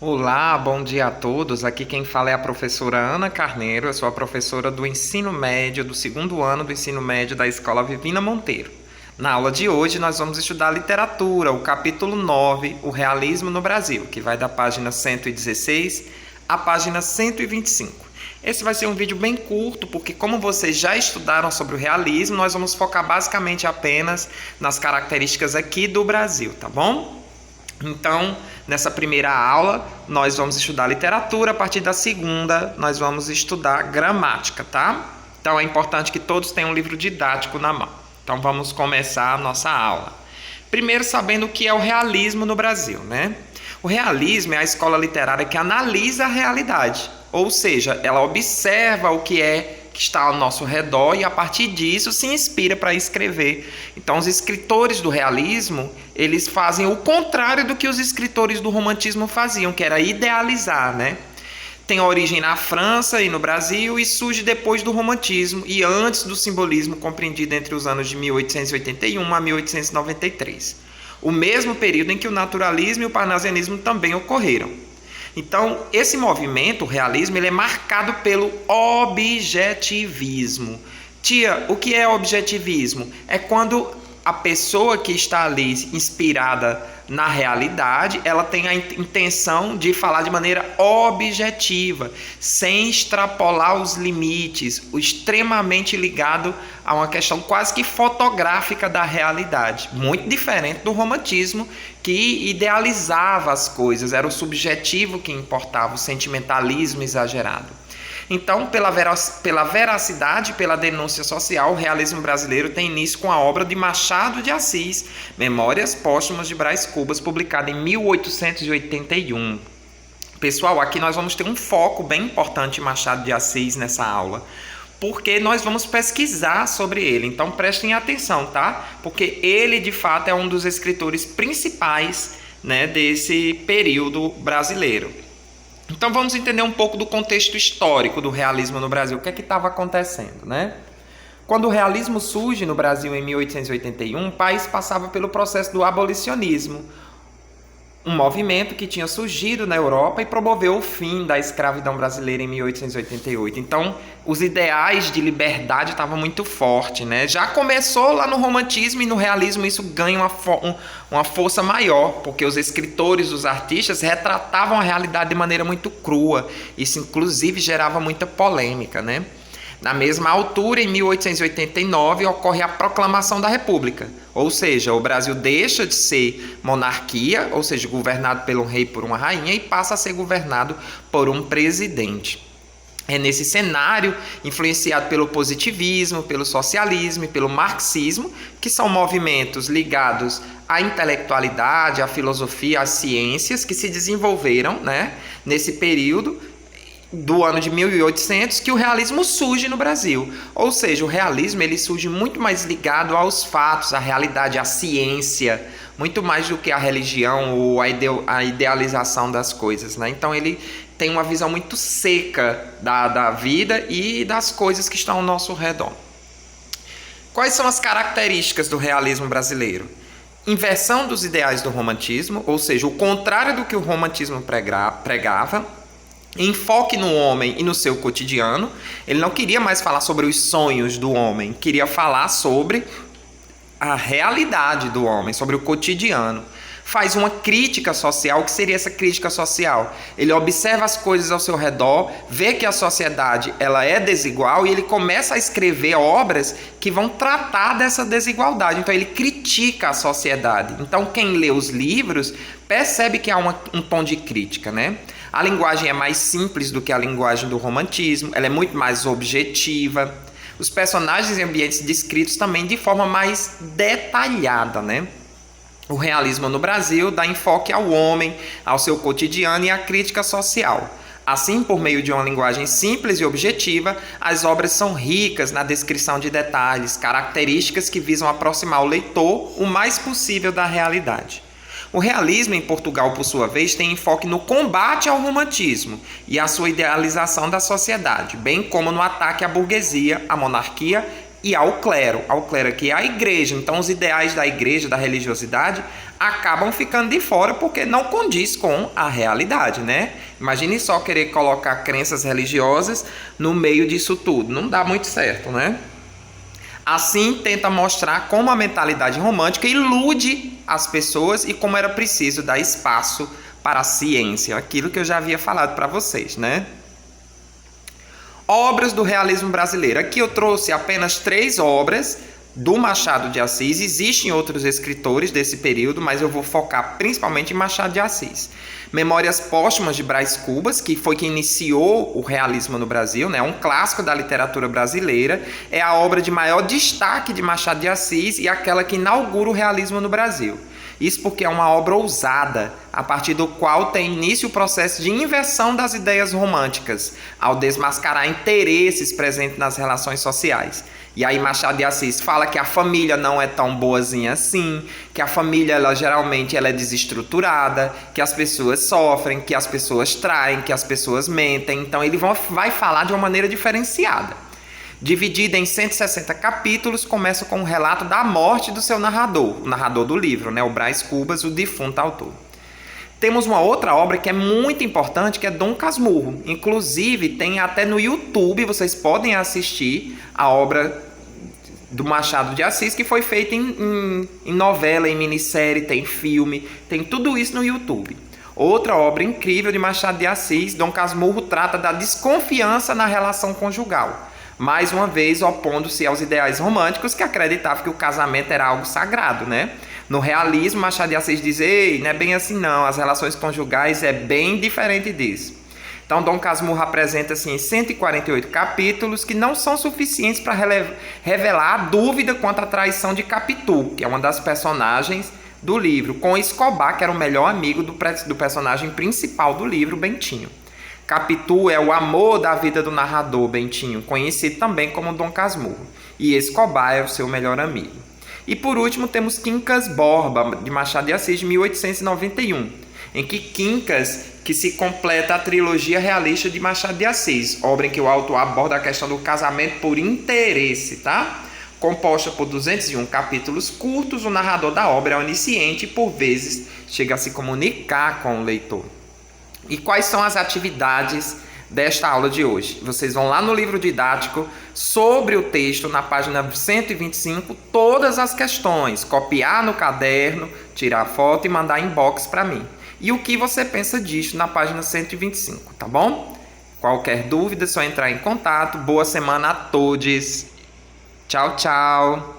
Olá, bom dia a todos. Aqui quem fala é a professora Ana Carneiro. Eu sou a professora do ensino médio, do segundo ano do ensino médio da Escola Vivina Monteiro. Na aula de hoje nós vamos estudar literatura, o capítulo 9, o realismo no Brasil, que vai da página 116 à página 125. Esse vai ser um vídeo bem curto, porque como vocês já estudaram sobre o realismo, nós vamos focar basicamente apenas nas características aqui do Brasil, tá bom? Então, nessa primeira aula, nós vamos estudar literatura, a partir da segunda, nós vamos estudar gramática, tá? Então, é importante que todos tenham um livro didático na mão. Então, vamos começar a nossa aula. Primeiro, sabendo o que é o realismo no Brasil, né? O realismo é a escola literária que analisa a realidade, ou seja, ela observa o que está ao nosso redor e a partir disso se inspira para escrever. Então os escritores do realismo, eles fazem o contrário do que os escritores do romantismo faziam, que era idealizar, né? Tem origem na França e no Brasil e surge depois do romantismo e antes do simbolismo compreendido entre os anos de 1881 a 1893. O mesmo período em que o naturalismo e o parnasianismo também ocorreram. Então, esse movimento, o realismo, ele é marcado pelo objetivismo. Tia, o que é objetivismo? É quando a pessoa que está ali inspirada na realidade, ela tem a intenção de falar de maneira objetiva, sem extrapolar os limites, extremamente ligado a uma questão quase que fotográfica da realidade, muito diferente do romantismo, que idealizava as coisas, era o subjetivo que importava, o sentimentalismo exagerado. Então, pela veracidade, pela denúncia social, o realismo brasileiro tem início com a obra de Machado de Assis, Memórias Póstumas de Brás Cubas, publicada em 1881. Pessoal, aqui nós vamos ter um foco bem importante em Machado de Assis nessa aula, porque nós vamos pesquisar sobre ele. Então, prestem atenção, tá? Porque ele, de fato, é um dos escritores principais, né, desse período brasileiro. Então vamos entender um pouco do contexto histórico do realismo no Brasil. O que é que estava acontecendo, né? Quando o realismo surge no Brasil em 1881, o país passava pelo processo do abolicionismo, um movimento que tinha surgido na Europa e promoveu o fim da escravidão brasileira em 1888. Então, os ideais de liberdade estavam muito fortes, né? Já começou lá no romantismo e no realismo isso ganha uma força maior, porque os escritores, os artistas retratavam a realidade de maneira muito crua. Isso, inclusive, gerava muita polêmica, né? Na mesma altura, em 1889, ocorre a Proclamação da República, ou seja, o Brasil deixa de ser monarquia, ou seja, governado por um rei e por uma rainha, e passa a ser governado por um presidente. É nesse cenário, influenciado pelo positivismo, pelo socialismo e pelo marxismo, que são movimentos ligados à intelectualidade, à filosofia, às ciências, que se desenvolveram, né, nesse período do ano de 1800 que o realismo surge no Brasil. Ou seja, o realismo ele surge muito mais ligado aos fatos, à realidade, à ciência, muito mais do que a religião ou a idealização das coisas, né? Então ele tem uma visão muito seca da vida e das coisas que estão ao nosso redor. Quais são as características do realismo brasileiro? Inversão dos ideais do romantismo, ou seja, o contrário do que o romantismo pregava, enfoque no homem e no seu cotidiano. Ele não queria mais falar sobre os sonhos do homem, queria falar sobre a realidade do homem, sobre o cotidiano. Faz uma crítica social. O que seria essa crítica social? Ele observa as coisas ao seu redor, vê que a sociedade ela é desigual e ele começa a escrever obras que vão tratar dessa desigualdade. Então ele critica a sociedade. Então quem lê os livros percebe que há um tom de crítica, né? A linguagem é mais simples do que a linguagem do romantismo, ela é muito mais objetiva. Os personagens e ambientes descritos também de forma mais detalhada, né? O realismo no Brasil dá enfoque ao homem, ao seu cotidiano e à crítica social. Assim, por meio de uma linguagem simples e objetiva, as obras são ricas na descrição de detalhes, características que visam aproximar o leitor o mais possível da realidade. O realismo em Portugal, por sua vez, tem enfoque no combate ao romantismo e à sua idealização da sociedade, bem como no ataque à burguesia, à monarquia e ao clero que é a igreja. Então os ideais da igreja, da religiosidade, acabam ficando de fora porque não condiz com a realidade, né? Imagine só querer colocar crenças religiosas no meio disso tudo, não dá muito certo, né? Assim, tenta mostrar como a mentalidade romântica ilude as pessoas e como era preciso dar espaço para a ciência, aquilo que eu já havia falado para vocês, né? Obras do realismo brasileiro. Aqui eu trouxe apenas 3 obras do Machado de Assis. Existem outros escritores desse período, mas eu vou focar principalmente em Machado de Assis. Memórias Póstumas de Brás Cubas, que foi quem iniciou o realismo no Brasil, né? Um clássico da literatura brasileira, é a obra de maior destaque de Machado de Assis e aquela que inaugura o realismo no Brasil. Isso porque é uma obra ousada, a partir do qual tem início o processo de inversão das ideias românticas, ao desmascarar interesses presentes nas relações sociais. E aí Machado de Assis fala que a família não é tão boazinha assim, que a família geralmente ela é desestruturada, que as pessoas sofrem, que as pessoas traem, que as pessoas mentem. Então ele vai falar de uma maneira diferenciada. Dividida em 160 capítulos, começa com o relato da morte do seu narrador, o narrador do livro, né? O Brás Cubas, o defunto autor. Temos uma outra obra que é muito importante, que é Dom Casmurro. Inclusive, tem até no YouTube, vocês podem assistir a obra do Machado de Assis, que foi feita em novela, em minissérie, tem filme, tem tudo isso no YouTube. Outra obra incrível de Machado de Assis, Dom Casmurro, trata da desconfiança na relação conjugal. Mais uma vez opondo-se aos ideais românticos que acreditavam que o casamento era algo sagrado, né? No realismo, Machado de Assis diz, ei, não é bem assim não, as relações conjugais é bem diferente disso. Então, Dom Casmurro apresenta-se em 148 capítulos que não são suficientes para revelar a dúvida quanto à traição de Capitu, que é uma das personagens do livro, com Escobar, que era o melhor amigo do personagem principal do livro, Bentinho. Capitu é o amor da vida do narrador, Bentinho, conhecido também como Dom Casmurro. E Escobar é o seu melhor amigo. E por último temos Quincas Borba, de Machado de Assis, de 1891, em que Quincas, que se completa a trilogia realista de Machado de Assis, obra em que o autor aborda a questão do casamento por interesse, tá? Composta por 201 capítulos curtos, o narrador da obra é onisciente e por vezes chega a se comunicar com o leitor. E quais são as atividades desta aula de hoje? Vocês vão lá no livro didático, sobre o texto, na página 125, todas as questões, copiar no caderno, tirar foto e mandar inbox para mim. E o que você pensa disso na página 125, tá bom? Qualquer dúvida é só entrar em contato. Boa semana a todos. Tchau, tchau.